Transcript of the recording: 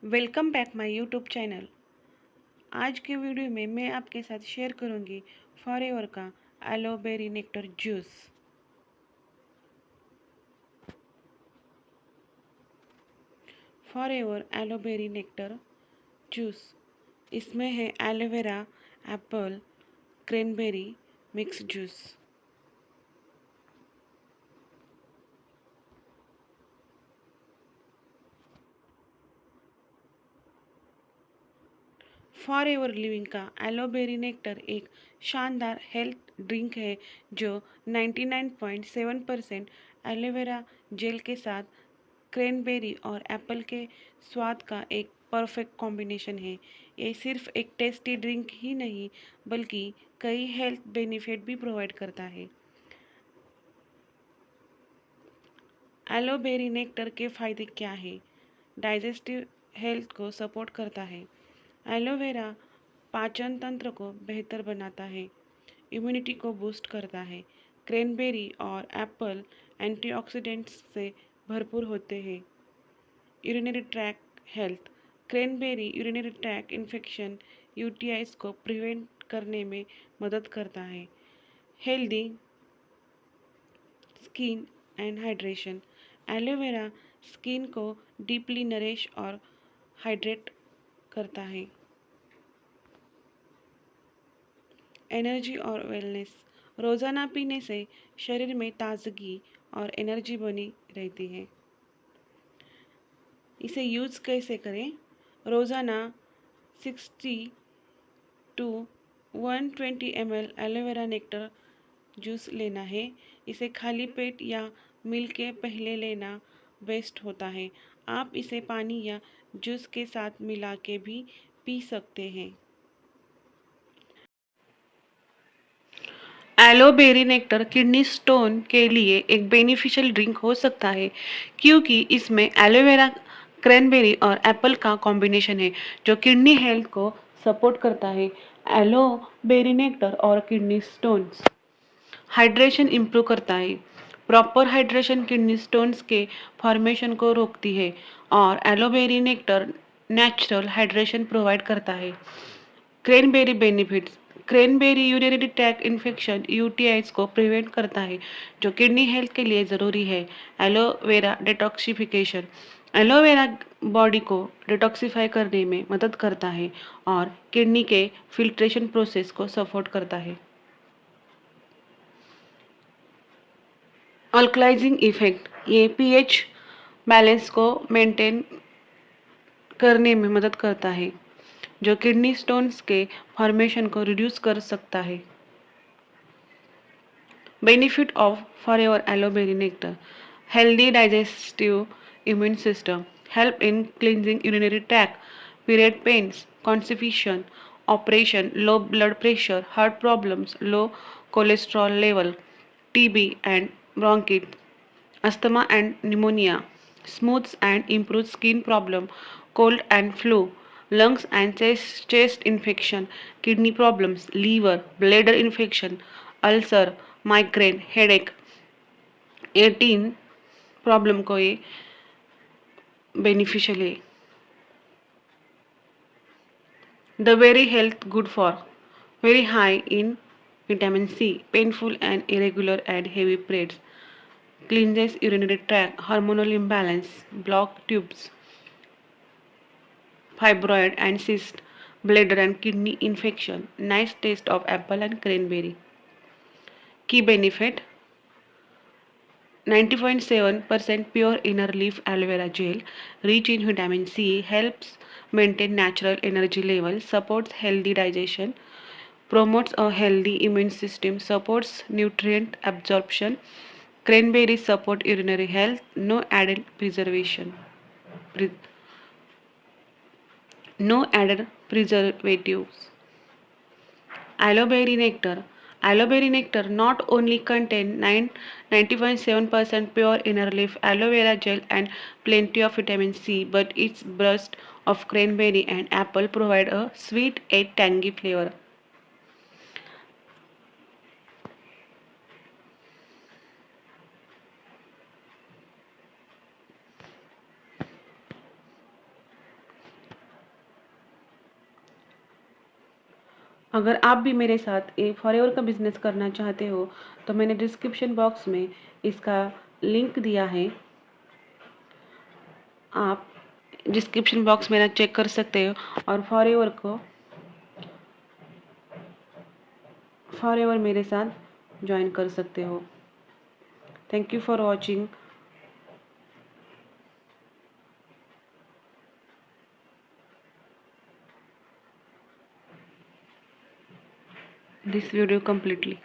Welcome back my YouTube channel. आज के video में मैं आपके साथ शेयर करूंगी फॉरएवर का aloe vera nectar juice. Forever aloe vera nectar juice, इसमें है aloe vera, apple, cranberry mix juice. Forever living का एलोवेरी नेक्टर एक शानदार हेल्थ ड्रिंक है जो 99.7% एलोवेरा जेल के साथ क्रैनबेरी और एप्पल के स्वाद का एक परफेक्ट कॉम्बिनेशन है। ये सिर्फ एक टेस्टी ड्रिंक ही नहीं बल्कि कई हेल्थ बेनिफिट भी प्रोवाइड करता है। एलोवेरी नेक्टर के फायदे क्या है? डाइजेस्टिव हेल्थ को सपोर्ट करता है। एलोवेरा पाचन तंत्र को बेहतर बनाता है, इम्यूनिटी को बूस्ट करता है। क्रैनबेरी और एप्पल एंटीऑक्सीडेंट्स से भरपूर होते हैं। Urinary track health, cranberry urinary track infection UTIs को प्रिवेंट करने में मदद करता है। Healthy skin and hydration, aloe vera skin को डीपली नरिश और हाइड्रेट करता है। एनर्जी और वेलनेस, रोज़ाना पीने से शरीर में ताजगी और एनर्जी बनी रहती है। इसे यूज़ कैसे करें? रोज़ाना 60 to 120 ml aloe vera nectar juice लेना है। इसे खाली पेट या मील के पहले लेना बेस्ट होता है। आप इसे पानी या जूस के साथ मिला के भी पी सकते हैं। एलोवेरी नेक्टर किडनी स्टोन के लिए एक बेनिफिशियल ड्रिंक हो सकता है क्योंकि इसमें एलोवेरा, क्रैनबेरी और एप्पल का कॉम्बिनेशन है जो किडनी हेल्थ को सपोर्ट करता है। एलोवेरी नेक्टर और किडनी स्टोन्स हाइड्रेशन इम्प्रूव करता है। प्रॉपर हाइड्रेशन किडनी स्टोन्स के फॉर्मेशन को रोकती है और एलोवेरी नेक्टर नेचुरल हाइड्रेशन प्रोवाइड करता है। Cranberry benefits, cranberry urinary track infection UTIs को प्रिवेंट करता है जो किडनी हेल्थ के लिए ज़रूरी है। एलोवेरा डिटॉक्सिफिकेशन, एलोवेरा बॉडी को डिटॉक्सिफाई करने में मदद करता है और किडनी के फिल्ट्रेशन प्रोसेस को सपोर्ट करता है। अल्कलाइजिंग इफेक्ट, ये पीएच बैलेंस को मेंटेन करने में मदद करता है जो किडनी स्टोन्स के फॉर्मेशन को रिड्यूस कर सकता है। Benefit of forever aloe vera nectar, healthy digestive immune system, help in cleansing urinary tract, period pains, constipation, operation, low blood pressure, heart problems, low cholesterol level, TB and bronchitis, asthma and pneumonia, smooths and improves skin problem, cold and flu, lungs and chest infection, kidney problems, liver, bladder infection, ulcer, migraine, headache, 18 problem को ये beneficial है। The very health good for, very high in vitamin C, painful and irregular and heavy periods, cleanses urinary tract, hormonal imbalance, blocked tubes, fibroid and cyst, bladder and kidney infection, nice taste of apple and cranberry. Key benefit: 90.7% pure inner leaf aloe vera gel, rich in vitamin C, helps maintain natural energy levels, supports healthy digestion, promotes a healthy immune system, supports nutrient absorption. Cranberries support urinary health, no added preservation. Pre- no added preservatives. Aloe berry nectar. Aloe berry nectar not only contain 90.7% pure inner leaf aloe vera gel and plenty of vitamin C, but its burst of cranberry and apple provide a sweet yet tangy flavor. अगर आप भी मेरे साथ एक forever का business करना चाहते हो तो मैंने डिस्क्रिप्शन बॉक्स में इसका लिंक दिया है, आप डिस्क्रिप्शन बॉक्स मेरा चेक कर सकते हो और फॉरएवर मेरे साथ ज्वाइन कर सकते हो। Thank you for watching this video completely.